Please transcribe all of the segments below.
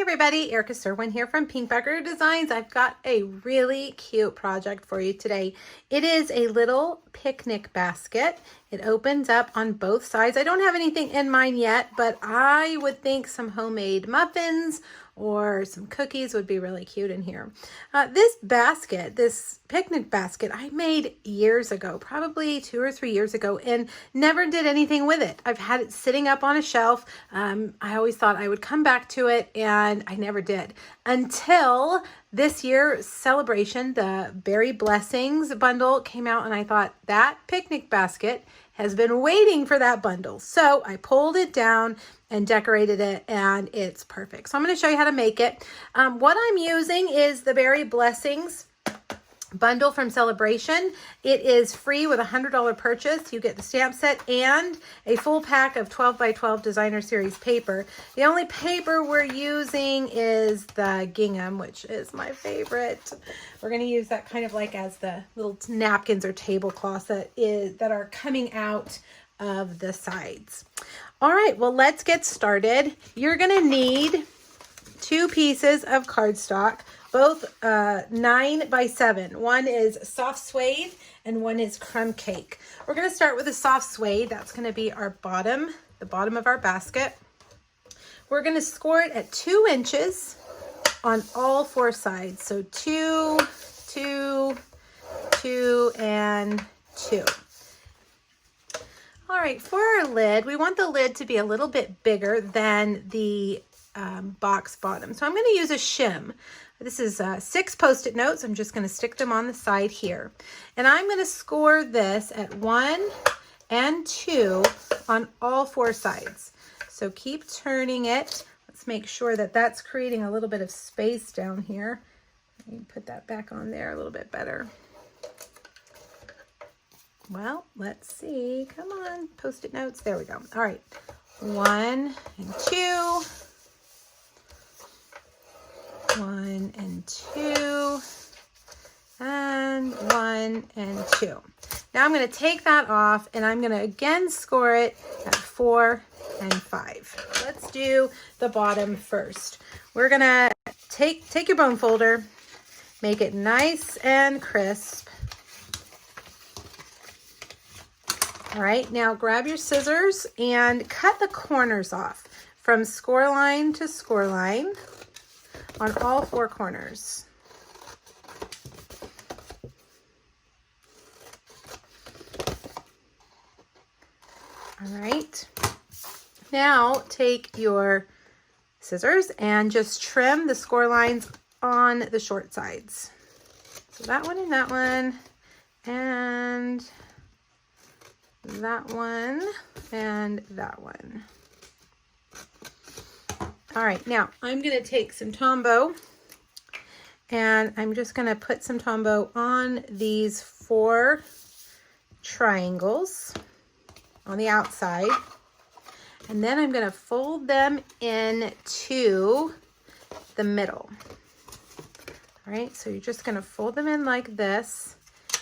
everybody, Erica Serwin here from Pink Buckaroo Designs. I've got a really cute project for you today. It is a little picnic basket. It opens up on both sides. I don't have anything in mine yet, but I would think some homemade muffins or some cookies would be really cute in here. This basket, this picnic basket, I made years ago, probably 2 or 3 years ago, and never did anything with it. I've had it sitting up on a shelf. I always thought I would come back to it, and I never did until this year's celebration. The Berry Blessings bundle came out, and I thought that picnic basket has been waiting for that bundle. So I pulled it down and decorated it, and it's perfect. So I'm going to show you how to make it. What I'm using is the Berry Blessings bundle from Celebration. It is free with a $100 purchase. You get the stamp set and a full pack of 12 by 12 designer series paper. The only paper we're using is the gingham, which is my favorite. We're going to use that kind of like as the little napkins or tablecloths that are coming out of the sides. All right, well, let's get started. You're going to need 2 pieces of cardstock, both 9 by 7. One is soft suede and one is crumb cake. We're going to start with the soft suede. That's going to be our bottom, the bottom of our basket. We're going to score it at 2 inches on all 4 sides. So 2, 2, 2, and 2. All right, for our lid, we want the lid to be a little bit bigger than the box bottom. So I'm going to use a shim. This is 6 Post-it notes. I'm just going to stick them on the side here. And I'm going to score this at 1 and 2 on all 4 sides. So keep turning it. Let's make sure that that's creating a little bit of space down here. Let me put that back on there a little bit better. Well, let's see. Come on, Post-it notes. There we go. All right. 1 and 2. 1 and 2. And 1 and 2. Now I'm going to take that off and I'm going to again score it at 4 and 5. Let's do the bottom first. We're going to take your bone folder, make it nice and crisp. All right, now grab your scissors and cut the corners off from score line to score line on all 4 corners. All right, now take your scissors and just trim the score lines on the short sides. So that one and that one, and that one, and that one. All right, now I'm going to take some Tombow, and I'm just going to put some Tombow on these 4 triangles on the outside, and then I'm going to fold them into the middle. All right, so you're just going to fold them in like this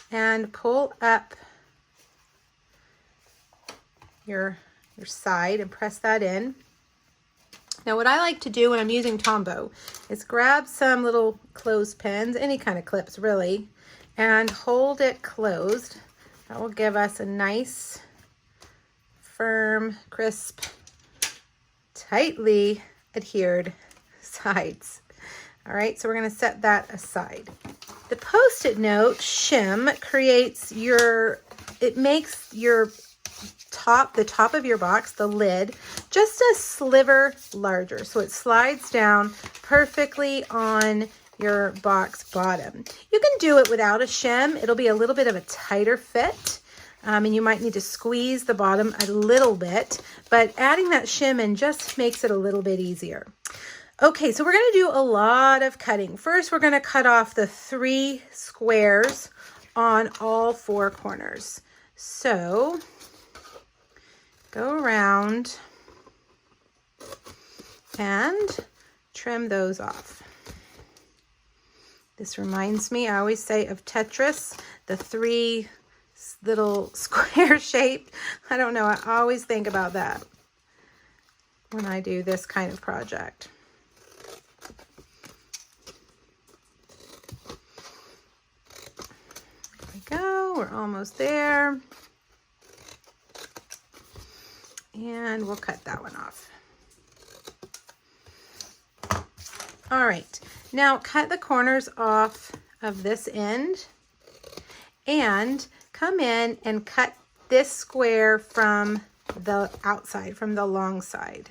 and pull up your side and press that in. Now what I like to do when I'm using Tombow is grab some little clothespins, any kind of clips really, and hold it closed. That will give us a nice, firm, crisp, tightly adhered sides. All right, so we're going to set that aside. The Post-it note shim creates it makes your the top of your box, the lid, just a sliver larger. So it slides down perfectly on your box bottom. You can do it without a shim. It'll be a little bit of a tighter fit. And you might need to squeeze the bottom a little bit, but adding that shim in just makes it a little bit easier. Okay, so we're going to do a lot of cutting. First, we're going to cut off the 3 squares on all 4 corners. So go around and trim those off. This reminds me, I always say, of Tetris, the 3 little square shape. I don't know, I always think about that when I do this kind of project. go. We're almost there. And we'll cut that one off. All right, now cut the corners off of this end and come in and cut this square from the outside, from the long side.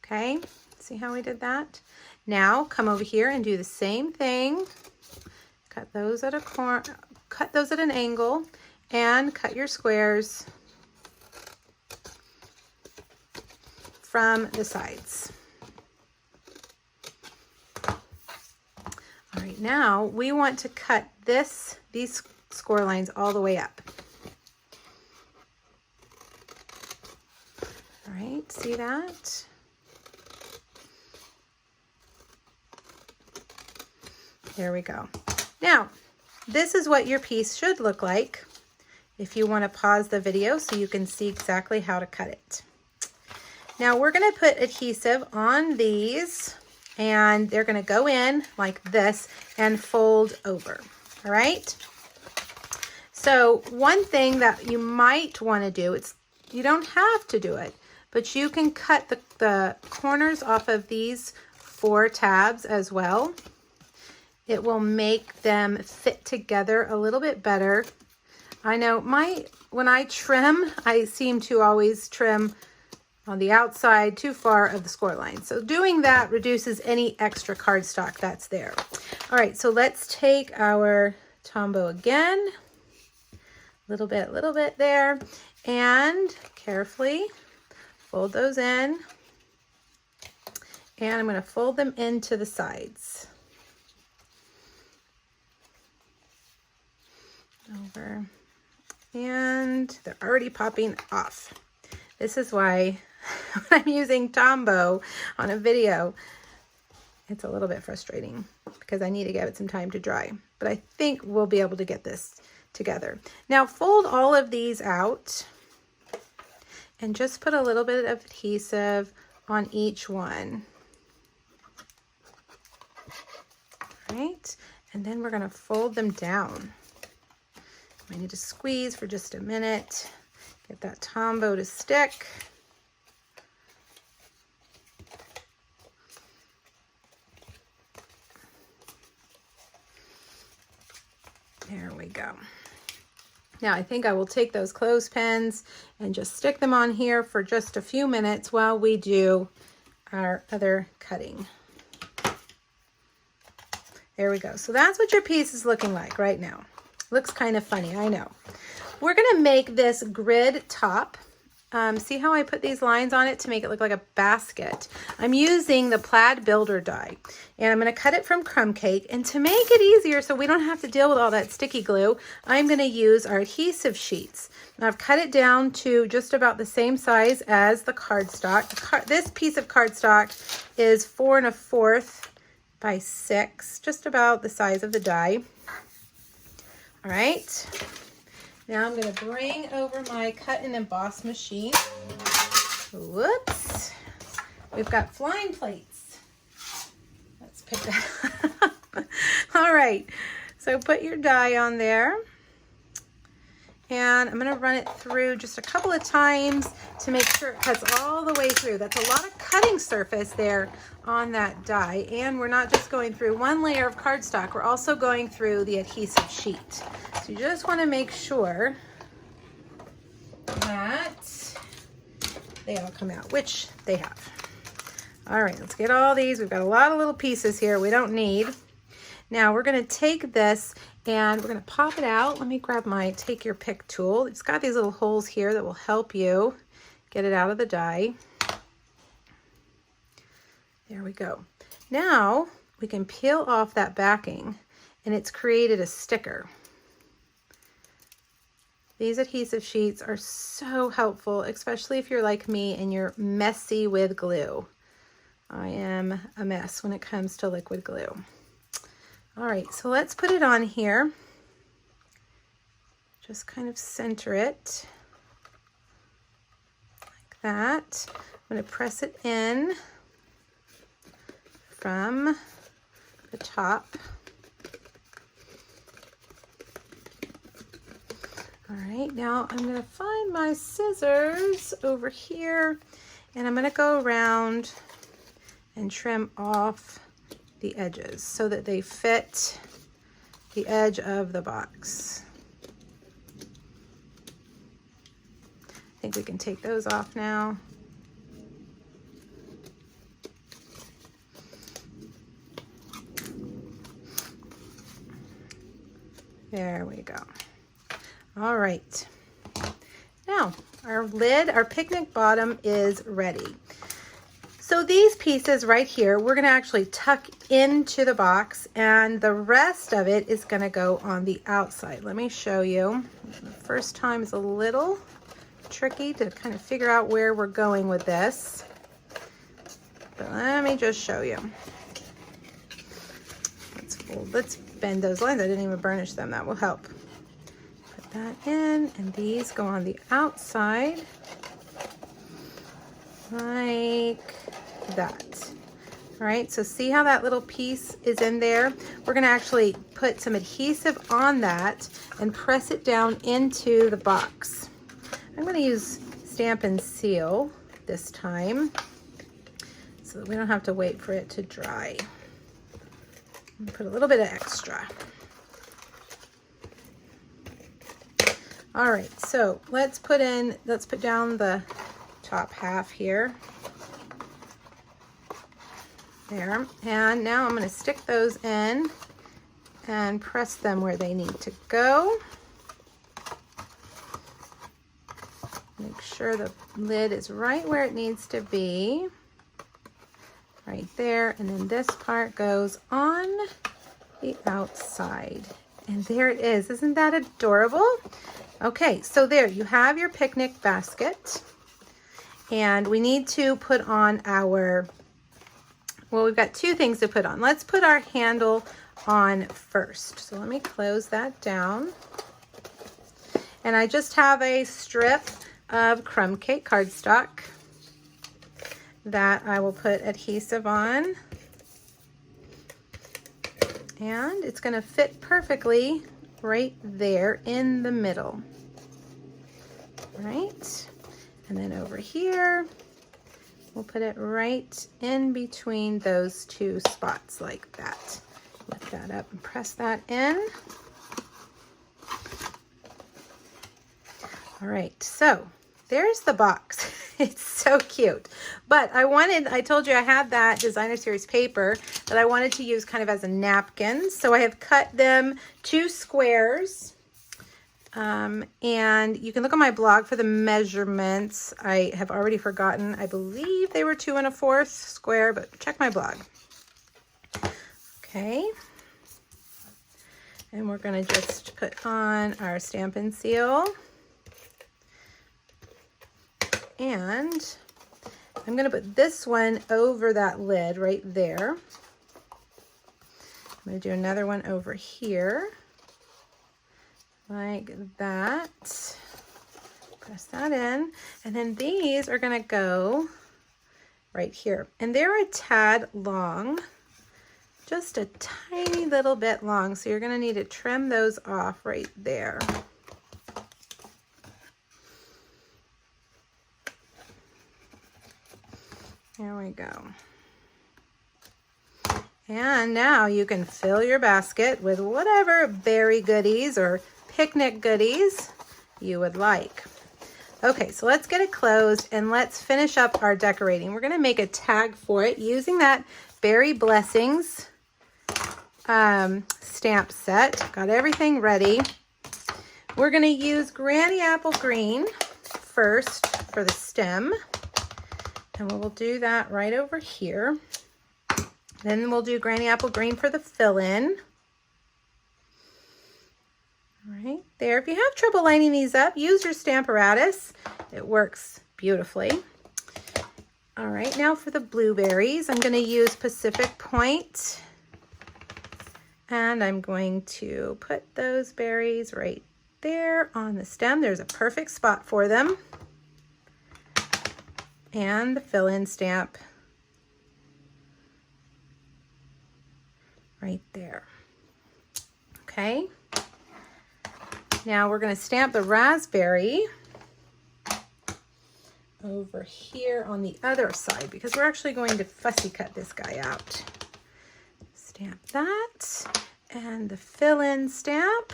Okay, see how we did that? Now come over here and do the same thing. Cut those at a corner, cut those at an angle, and cut your squares from the sides. All right, now we want to cut these score lines all the way up. All right, see that? There we go. Now, this is what your piece should look like if you want to pause the video so you can see exactly how to cut it. Now, we're going to put adhesive on these, and they're going to go in like this and fold over. All right? So one thing that you might want to do, you don't have to do it, but you can cut the corners off of these 4 tabs as well. It will make them fit together a little bit better. I know when I trim, I seem to always trim on the outside too far of the score line. So doing that reduces any extra cardstock that's there. All right, so let's take our Tombow again. Little bit there, and carefully fold those in. And I'm going to fold them into the sides. Over. And they're already popping off. This is why when I'm using Tombow on a video, it's a little bit frustrating because I need to give it some time to dry. But I think we'll be able to get this together. Now fold all of these out and just put a little bit of adhesive on each one. All right, and then we're going to fold them down. I need to squeeze for just a minute, get that Tombow to stick. There we go. Now I think I will take those clothespins and just stick them on here for just a few minutes while we do our other cutting. There we go. So that's what your piece is looking like right now. Looks kind of funny, I know. We're gonna make this grid top. See how I put these lines on it to make it look like a basket? I'm using the plaid builder die, and I'm gonna cut it from crumb cake. And to make it easier so we don't have to deal with all that sticky glue, I'm gonna use our adhesive sheets. Now I've cut it down to just about the same size as the cardstock. This piece of cardstock is 4 1/4 by 6, just about the size of the die. All right, now I'm going to bring over my cut and emboss machine. Whoops, we've got flying plates. Let's pick that up. All right, so put your die on there. And I'm going to run it through just a couple of times to make sure it cuts all the way through. That's a lot of cutting surface there on that die. And we're not just going through one layer of cardstock, we're also going through the adhesive sheet. So you just want to make sure that they all come out, which they have. All right, let's get all these. We've got a lot of little pieces here we don't need. Now we're going to take this and we're going to pop it out. Let me grab my take your pick tool. It's got these little holes here that will help you get it out of the die. There we go. Now we can peel off that backing, and it's created a sticker. These adhesive sheets are so helpful, especially if you're like me and you're messy with glue. I am a mess when it comes to liquid glue. All right, so let's put it on here. Just kind of center it like that. I'm going to press it in from the top. right, now I'm gonna find my scissors over here, and I'm gonna go around and trim off the edges so that they fit the edge of the box. I think we can take those off now. There we go. All right. Now, our lid, our picnic bottom is ready. So these pieces right here, we're gonna actually tuck into the box, and the rest of it is gonna go on the outside. Let me show you. The first time is a little tricky to kind of figure out where we're going with this, but let me just show you. Let's bend those lines. I didn't even burnish them. That will help. Put that in, and these go on the outside like that. All right, so see how that little piece is in there? We're gonna actually put some adhesive on that and press it down into the box. I'm gonna use Stampin' Seal this time so that we don't have to wait for it to dry. Put a little bit of extra. All right, so let's put down the top half here. There, and now I'm going to stick those in and press them where they need to go. Make sure the lid is right where it needs to be. Right there, and then this part goes on the outside. And there it is. Isn't that adorable? Okay, so there you have your picnic basket. And we need to put on our, well, we've got two things to put on. Let's put our handle on first. So let me close that down. And I just have a strip of crumb cake cardstock that I will put adhesive on, and it's going to fit perfectly right there in the middle. Right, and then over here we'll put it right in between those two spots like that. Lift that up and press that in. All right, so there's the box. It's so cute. But I told you I had that designer series paper that I wanted to use kind of as a napkin. So I have cut them 2 squares. And you can look on my blog for the measurements. I have already forgotten. I believe they were 2 1/4 square, but check my blog. Okay. And we're going to just put on our Stampin' Seal. And I'm going to put this one over that lid right there. I'm going to do another one over here like that. Press that in. And then these are going to go right here. And they're a tad long, just a tiny little bit long. So you're going to need to trim those off right there. There we go. And now you can fill your basket with whatever berry goodies or picnic goodies you would like. Okay, so let's get it closed and let's finish up our decorating. We're going to make a tag for it using that Berry Blessings stamp set. Got everything ready. We're going to use Granny Apple Green first for the stem. And we'll do that right over here. Then we'll do Granny Apple Green for the fill-in. Right there. If you have trouble lining these up, use your Stamparatus. It works beautifully. All right, now for the blueberries, I'm going to use Pacific Point. And I'm going to put those berries right there on the stem. There's a perfect spot for them. And the fill-in stamp right there. Okay. Now we're going to stamp the raspberry over here on the other side because we're actually going to fussy cut this guy out. Stamp that, and the fill-in stamp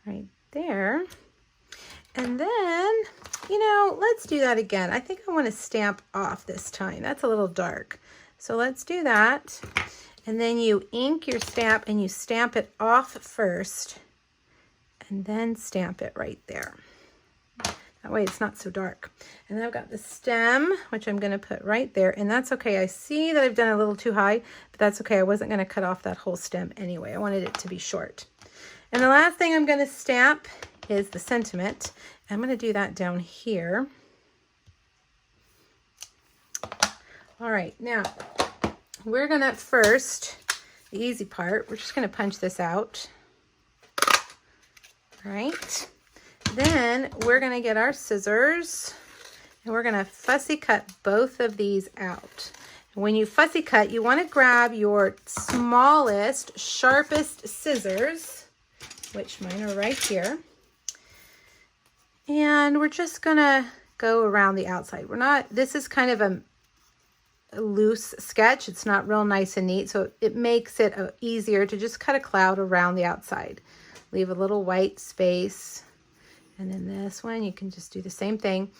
right there. And then, you know, let's do that again. I think I want to stamp off this time. That's a little dark. So let's do that. And then you ink your stamp and you stamp it off first and then stamp it right there. That way it's not so dark. And then I've got the stem, which I'm going to put right there. And that's okay. I see that I've done a little too high, but that's okay. I wasn't going to cut off that whole stem anyway. I wanted it to be short. And the last thing I'm going to stamp is the sentiment. I'm going to do that down here. All right, now we're going to first, the easy part, we're just going to punch this out. All right. Then we're going to get our scissors and we're going to fussy cut both of these out. When you fussy cut, you want to grab your smallest, sharpest scissors, which mine are right here. And we're just going to go around the outside. This is kind of a loose sketch. It's not real nice and neat, so it makes it easier to just cut a cloud around the outside. Leave a little white space. And then this one, you can just do the same thing.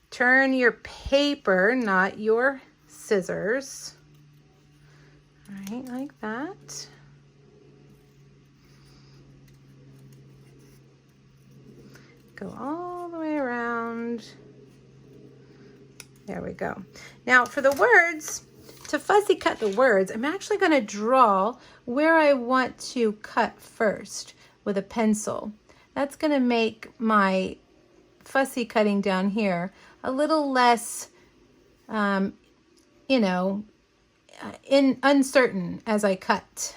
Turn your paper, not your scissors. All right, like that. Go all the way around. There we go. Now for the words, to fussy cut the words, I'm actually going to draw where I want to cut first with a pencil. That's going to make my fussy cutting down here a little less, you know, uncertain as I cut.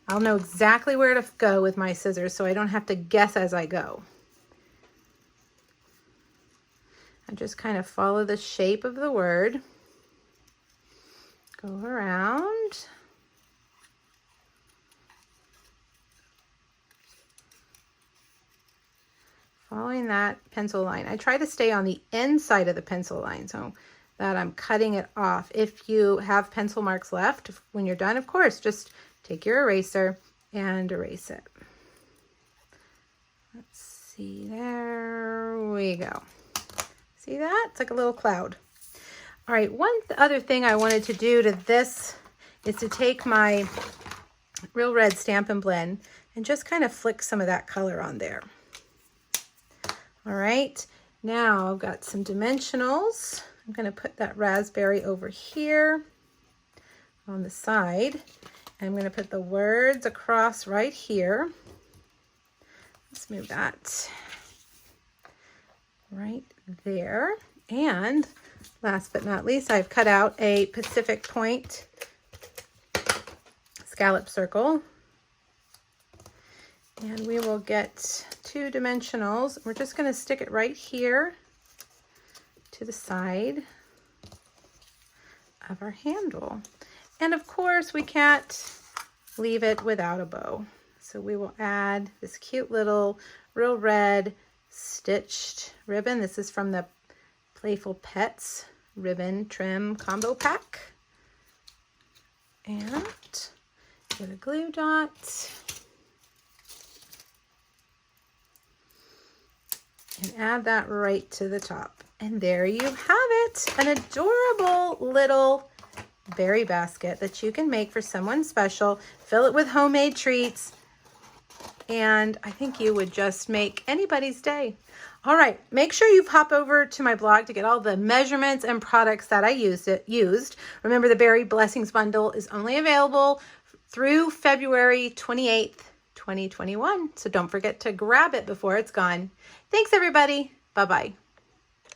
I'll know exactly where to go with my scissors so I don't have to guess as I go. I just kind of follow the shape of the word. Go around. Following that pencil line. I try to stay on the inside of the pencil line so that I'm cutting it off. If you have pencil marks left, when you're done, of course, just take your eraser and erase it. Let's see, there we go. See that? It's like a little cloud. All right, one other thing I wanted to do to this is to take my Real Red Stampin' Blend and just kind of flick some of that color on there. All right, now I've got some dimensionals. I'm going to put that raspberry over here on the side. I'm going to put the words across right here. Let's move that right there. And last but not least, I've cut out a Pacific Point scallop circle. And we will get 2 dimensionals. We're just going to stick it right here to the side of our handle. And of course, we can't leave it without a bow. So we will add this cute little Real Red stitched ribbon. This is from the Playful Pets ribbon trim combo pack. And get a glue dot. And add that right to the top. And there you have it, an adorable little berry basket that you can make for someone special. Fill it with homemade treats, and I think you would just make anybody's day. All right, make sure you pop over to my blog to get all the measurements and products that I used. Remember, the Berry Blessings Bundle is only available through February 28th, 2021. So don't forget to grab it before it's gone. Thanks, everybody. Bye-bye.